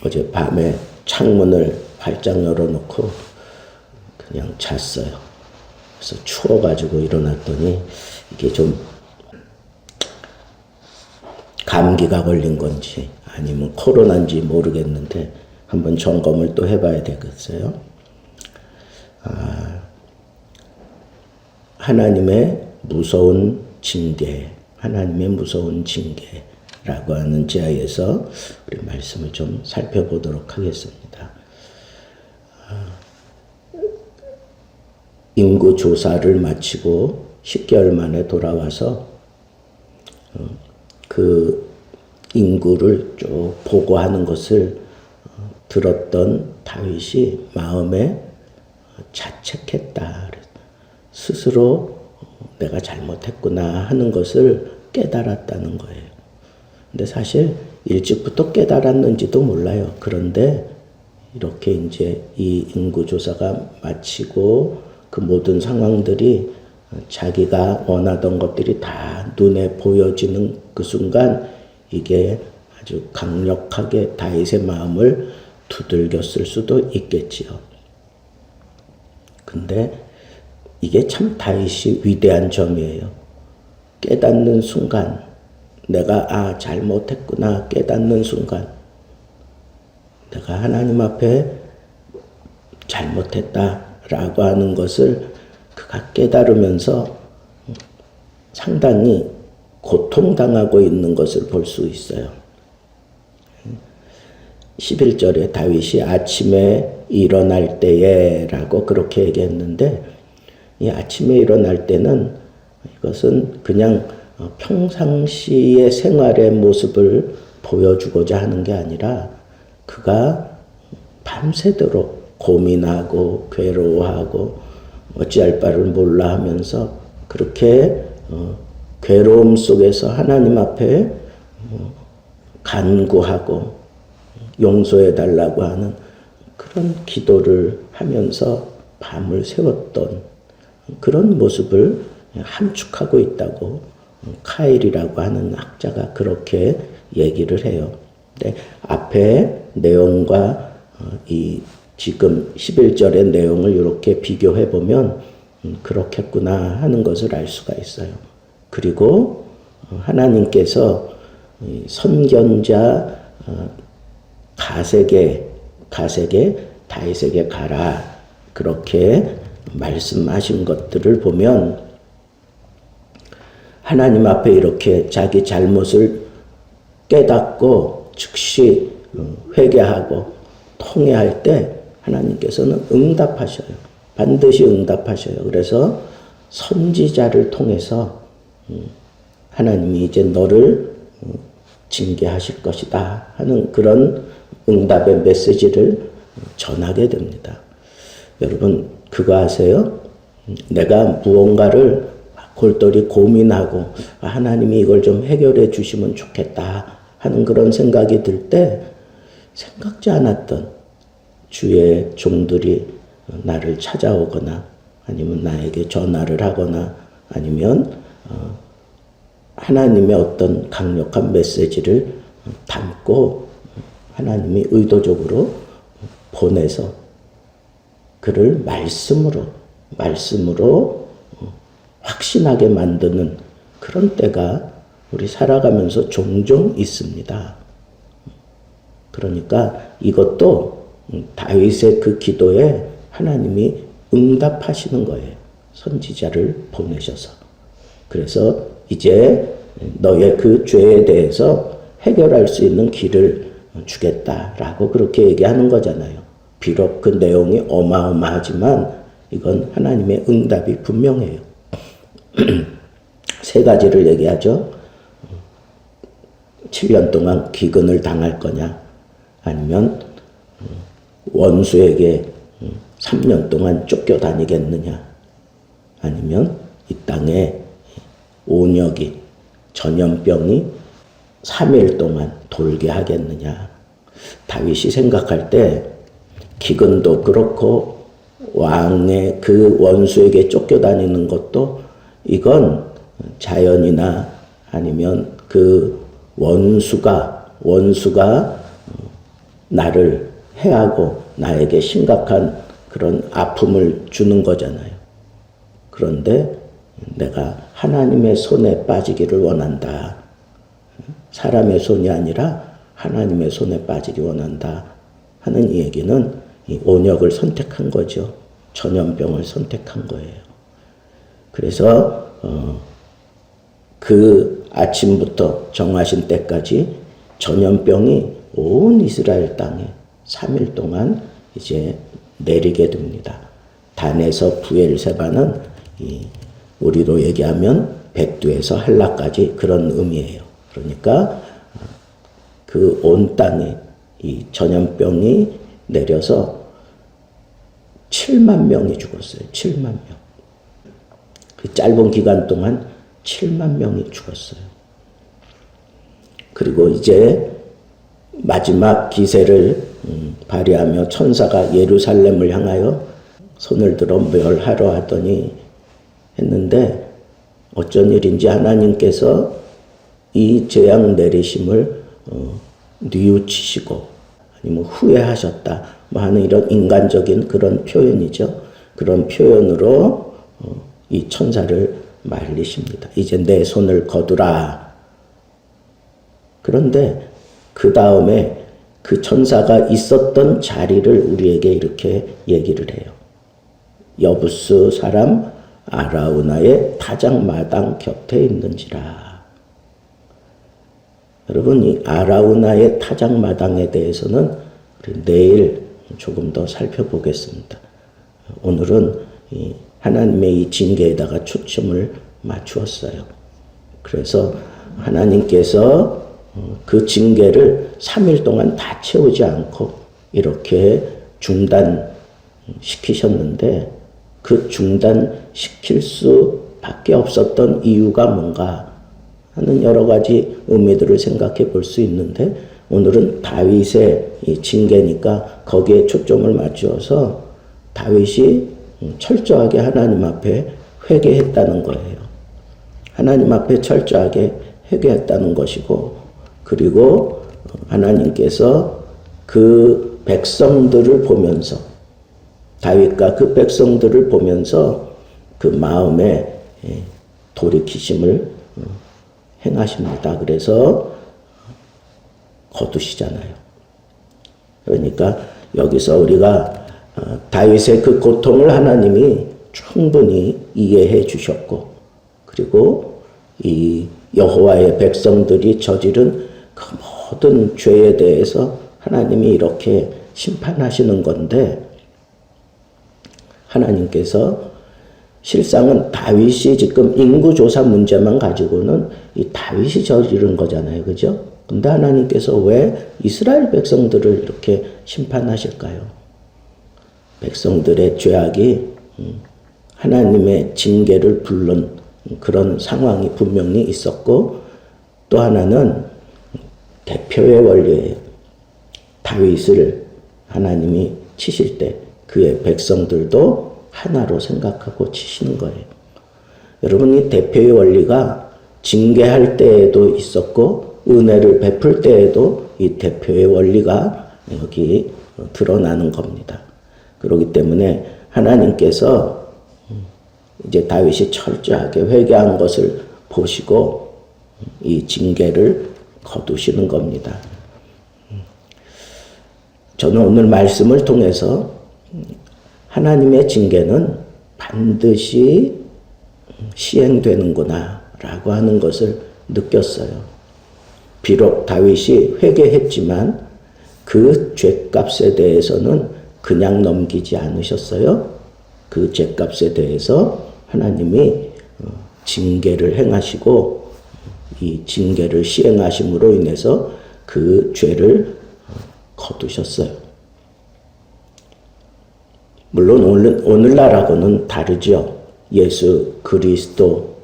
어제 밤에 창문을 활짝 열어놓고 그냥 잤어요. 그래서 추워가지고 일어났더니 이게 좀 감기가 걸린 건지 아니면 코로나인지 모르겠는데 한번 점검을 또 해봐야 되겠어요. 하나님의 무서운 징계, 하나님의 무서운 징계라고 하는 지하에서 우리 말씀을 좀 살펴보도록 하겠습니다. 인구 조사를 마치고 10개월 만에 돌아와서 그 인구를 쭉 보고하는 것을 들었던 다윗이 마음에 자책했다. 스스로 내가 잘못했구나 하는 것을 깨달았다는 거예요. 근데 사실 일찍부터 깨달았는지도 몰라요. 그런데 이렇게 이제 이 인구조사가 마치고 그 모든 상황들이 자기가 원하던 것들이 다 눈에 보여지는 그 순간 이게 아주 강력하게 다윗의 마음을 두들겼을 수도 있겠지요. 근데 이게 참 다윗이 위대한 점이에요. 깨닫는 순간 내가 잘못했구나 깨닫는 순간 내가 하나님 앞에 잘못했다라고 하는 것을 그가 깨달으면서 상당히 고통당하고 있는 것을 볼 수 있어요. 11절에 다윗이 아침에 일어날 때에 라고 그렇게 얘기했는데 이 아침에 일어날 때는 이것은 그냥 평상시의 생활의 모습을 보여주고자 하는 게 아니라 그가 밤새도록 고민하고 괴로워하고 어찌할 바를 몰라 하면서 그렇게 괴로움 속에서 하나님 앞에 간구하고 용서해 달라고 하는 그런 기도를 하면서 밤을 새웠던 그런 모습을 함축하고 있다고 카일이라고 하는 학자가 그렇게 얘기를 해요. 근데 앞에 내용과 이 지금 11절의 내용을 이렇게 비교해 보면 그렇겠구나 하는 것을 알 수가 있어요. 그리고 하나님께서 선견자 가세게 다윗에게 가라 그렇게 말씀하신 것들을 보면 하나님 앞에 이렇게 자기 잘못을 깨닫고 즉시 회개하고 통회할 때 하나님께서는 응답하셔요. 반드시 응답하셔요. 그래서 선지자를 통해서 하나님이 이제 너를 징계하실 것이다 하는 그런 응답의 메시지를 전하게 됩니다. 여러분 그거 아세요? 내가 무언가를 골똘히 고민하고 하나님이 이걸 좀 해결해 주시면 좋겠다 하는 그런 생각이 들 때 생각지 않았던 주의 종들이 나를 찾아오거나 아니면 나에게 전화를 하거나 아니면 하나님의 어떤 강력한 메시지를 담고 하나님이 의도적으로 보내서 그를 말씀으로 확신하게 만드는 그런 때가 우리 살아가면서 종종 있습니다. 그러니까 이것도 다윗의 그 기도에 하나님이 응답하시는 거예요. 선지자를 보내셔서. 그래서 이제 너의 그 죄에 대해서 해결할 수 있는 길을 주겠다라고 그렇게 얘기하는 거잖아요. 비록 그 내용이 어마어마하지만 이건 하나님의 응답이 분명해요. 세 가지를 얘기하죠. 7년 동안 기근을 당할 거냐 아니면 원수에게 3년 동안 쫓겨다니겠느냐 아니면 이 땅에 온역이 전염병이 3일 동안 돌게 하겠느냐. 다윗이 생각할 때 기근도 그렇고 왕의 그 원수에게 쫓겨다니는 것도 이건 자연이나 아니면 그 원수가 나를 해하고 나에게 심각한 그런 아픔을 주는 거잖아요. 그런데 내가 하나님의 손에 빠지기를 원한다. 사람의 손이 아니라 하나님의 손에 빠지기 원한다 하는 이 얘기는 이 온역을 선택한 거죠. 전염병을 선택한 거예요. 그래서 그 아침부터 정하신 때까지 전염병이 온 이스라엘 땅에 3일 동안 이제 내리게 됩니다. 단에서 부엘세바는 우리로 얘기하면 백두에서 한라까지 그런 의미예요. 그러니까 그 온 땅에 이 전염병이 내려서 7만 명이 죽었어요. 7만 명. 그 짧은 기간 동안 7만 명이 죽었어요. 그리고 이제 마지막 기세를 발휘하며 천사가 예루살렘을 향하여 손을 들어 멸하러 하더니 했는데 어쩐 일인지 하나님께서 이 재앙 내리심을 뉘우치시고 아니면 후회하셨다 뭐 하는 이런 인간적인 그런 표현이죠. 그런 표현으로 이 천사를 말리십니다. 이제 내 손을 거두라. 그런데 그 다음에 그 천사가 있었던 자리를 우리에게 이렇게 얘기를 해요. 여부스 사람 아라우나의 타작마당 곁에 있는지라. 여러분, 이 아라우나의 타작마당에 대해서는 우리 내일 조금 더 살펴보겠습니다. 오늘은 하나님의 이 징계에다가 초점을 맞추었어요. 그래서 하나님께서 그 징계를 3일 동안 다 채우지 않고 이렇게 중단시키셨는데 그 중단시킬 수밖에 없었던 이유가 뭔가 하는 여러 가지 의미들을 생각해 볼 수 있는데 오늘은 다윗의 이 징계니까 거기에 초점을 맞추어서 다윗이 철저하게 하나님 앞에 회개했다는 거예요. 하나님 앞에 철저하게 회개했다는 것이고 그리고 하나님께서 그 백성들을 보면서 다윗과 그 백성들을 보면서 그 마음에 돌이키심을 행하십니다. 그래서 거두시잖아요. 그러니까 여기서 우리가 다윗의 그 고통을 하나님이 충분히 이해해 주셨고 그리고 이 여호와의 백성들이 저지른 그 모든 죄에 대해서 하나님이 이렇게 심판하시는 건데 하나님께서 실상은 다윗이 지금 인구조사 문제만 가지고는 이 다윗이 저지른 거잖아요. 그죠? 근데 하나님께서 왜 이스라엘 백성들을 이렇게 심판하실까요? 백성들의 죄악이 하나님의 징계를 부른 그런 상황이 분명히 있었고 또 하나는 대표의 원리예요. 다윗을 하나님이 치실 때 그의 백성들도 하나로 생각하고 치시는 거예요. 여러분 이 대표의 원리가 징계할 때에도 있었고 은혜를 베풀 때에도 이 대표의 원리가 여기 드러나는 겁니다. 그렇기 때문에 하나님께서 이제 다윗이 철저하게 회개한 것을 보시고 이 징계를 거두시는 겁니다. 저는 오늘 말씀을 통해서 하나님의 징계는 반드시 시행되는구나 라고 하는 것을 느꼈어요. 비록 다윗이 회개했지만 그 죄값에 대해서는 그냥 넘기지 않으셨어요. 그 죄값에 대해서 하나님이 징계를 행하시고 이 징계를 시행하심으로 인해서 그 죄를 거두셨어요. 물론 오늘날하고는 다르죠. 예수 그리스도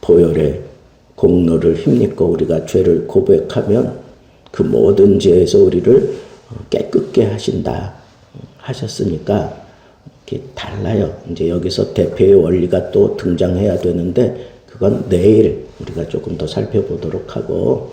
보혈의 공로를 힘입고 우리가 죄를 고백하면 그 모든 죄에서 우리를 깨끗게 하신다 하셨으니까 이게 달라요. 이제 여기서 대표의 원리가 또 등장해야 되는데 그건 내일 우리가 조금 더 살펴보도록 하고,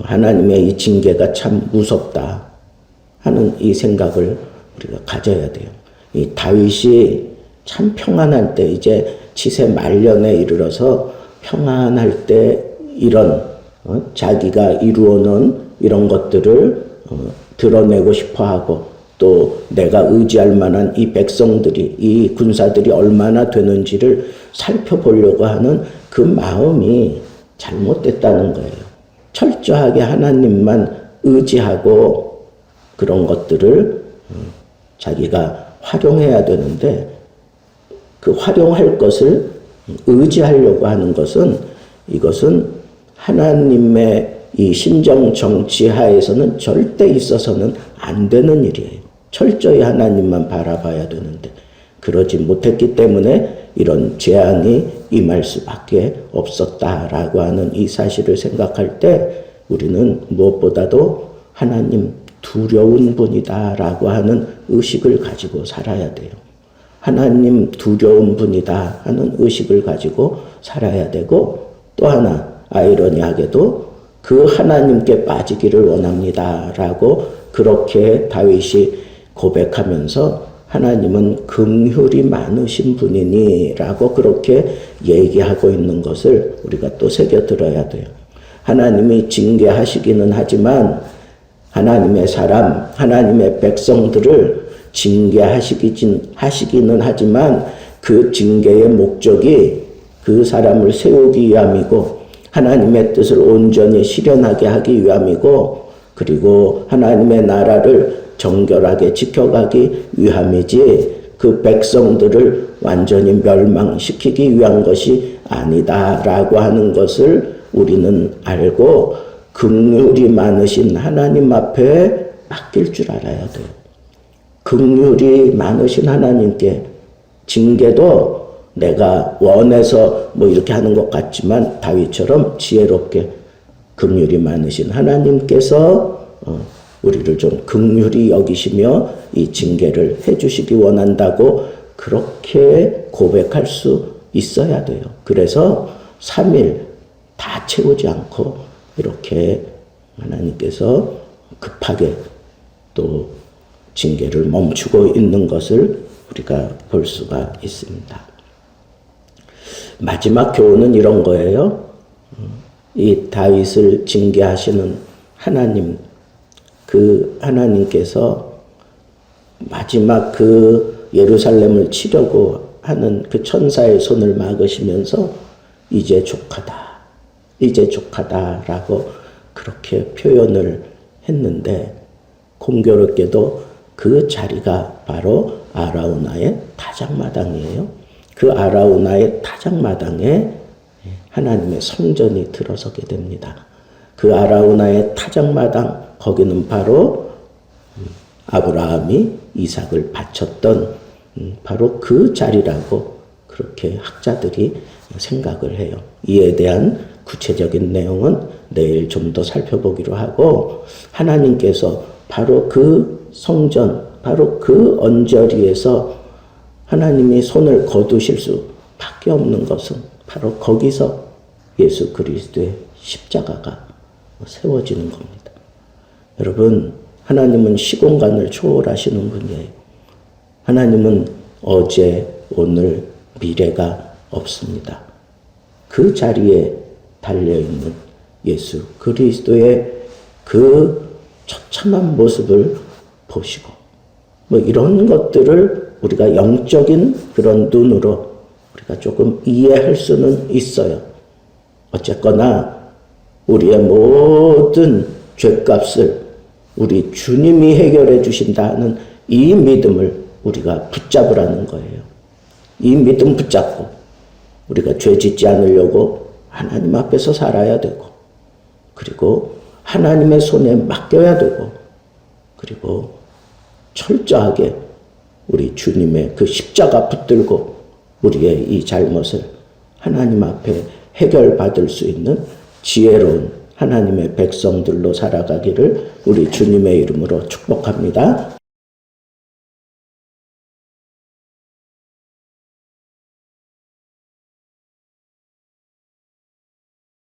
하나님의 이 징계가 참 무섭다 하는 이 생각을 우리가 가져야 돼요. 이 다윗이 참 평안할 때, 이제 치세 말년에 이르러서 평안할 때 이런 자기가 이루어놓은 이런 것들을 드러내고 싶어하고, 또 내가 의지할 만한 이 백성들이, 이 군사들이 얼마나 되는지를 살펴보려고 하는 그 마음이 잘못됐다는 거예요. 철저하게 하나님만 의지하고 그런 것들을 자기가 활용해야 되는데, 그 활용할 것을 의지하려고 하는 것은, 이것은 하나님의 이 신정 정치 하에서는 절대 있어서는 안 되는 일이에요. 철저히 하나님만 바라봐야 되는데, 그러지 못했기 때문에 이런 재앙이 임할 수밖에 없었다라고 하는 이 사실을 생각할 때, 우리는 무엇보다도 하나님 두려운 분이다라고 하는 의식을 가지고 살아야 돼요. 하나님 두려운 분이다 하는 의식을 가지고 살아야 되고, 또 하나 아이러니하게도 그 하나님께 빠지기를 원합니다라고 그렇게 다윗이 고백하면서, 하나님은 긍휼이 많으신 분이니 라고 그렇게 얘기하고 있는 것을 우리가 또 새겨들어야 돼요. 하나님이 징계하시기는 하지만, 하나님의 사람, 하나님의 백성들을 징계하시기는 하지만, 그 징계의 목적이 그 사람을 세우기 위함이고, 하나님의 뜻을 온전히 실현하게 하기 위함이고, 그리고 하나님의 나라를 정결하게 지켜가기 위함이지, 그 백성들을 완전히 멸망시키기 위한 것이 아니다라고 하는 것을 우리는 알고, 긍휼이 많으신 하나님 앞에 맡길 줄 알아야 돼요. 긍휼이 많으신 하나님께 징계도 내가 원해서 뭐 이렇게 하는 것 같지만, 다윗처럼 지혜롭게 긍휼이 많으신 하나님께서 우리를 좀 긍휼히 여기시며 이 징계를 해주시기 원한다고 그렇게 고백할 수 있어야 돼요. 그래서 3일 다 채우지 않고 이렇게 하나님께서 급하게 또 징계를 멈추고 있는 것을 우리가 볼 수가 있습니다. 마지막 교훈은 이런 거예요. 이 다윗을 징계하시는 하나님, 그 하나님께서 마지막 그 예루살렘을 치려고 하는 그 천사의 손을 막으시면서 이제 족하다라고 그렇게 표현을 했는데, 공교롭게도 그 자리가 바로 아라우나의 타작마당이에요. 그 아라우나의 타작마당에 하나님의 성전이 들어서게 됩니다. 그 아라우나의 타작마당, 거기는 바로 아브라함이 이삭을 바쳤던 바로 그 자리라고 그렇게 학자들이 생각을 해요. 이에 대한 구체적인 내용은 내일 좀 더 살펴보기로 하고, 하나님께서 바로 그 성전, 바로 그 언저리에서 하나님이 손을 거두실 수밖에 없는 것은 바로 거기서 예수 그리스도의 십자가가 세워지는 겁니다. 여러분, 하나님은 시공간을 초월하시는 분이에요. 하나님은 어제, 오늘, 미래가 없습니다. 그 자리에 달려있는 예수 그리스도의 그 처참한 모습을 보시고, 뭐 이런 것들을 우리가 영적인 그런 눈으로 우리가 조금 이해할 수는 있어요. 어쨌거나 우리의 모든 죄값을 우리 주님이 해결해 주신다는 이 믿음을 우리가 붙잡으라는 거예요. 이 믿음 붙잡고 우리가 죄 짓지 않으려고 하나님 앞에서 살아야 되고, 그리고 하나님의 손에 맡겨야 되고, 그리고 철저하게 우리 주님의 그 십자가 붙들고 우리의 이 잘못을 하나님 앞에 해결받을 수 있는 지혜로운 하나님의 백성들로 살아가기를 우리 주님의 이름으로 축복합니다.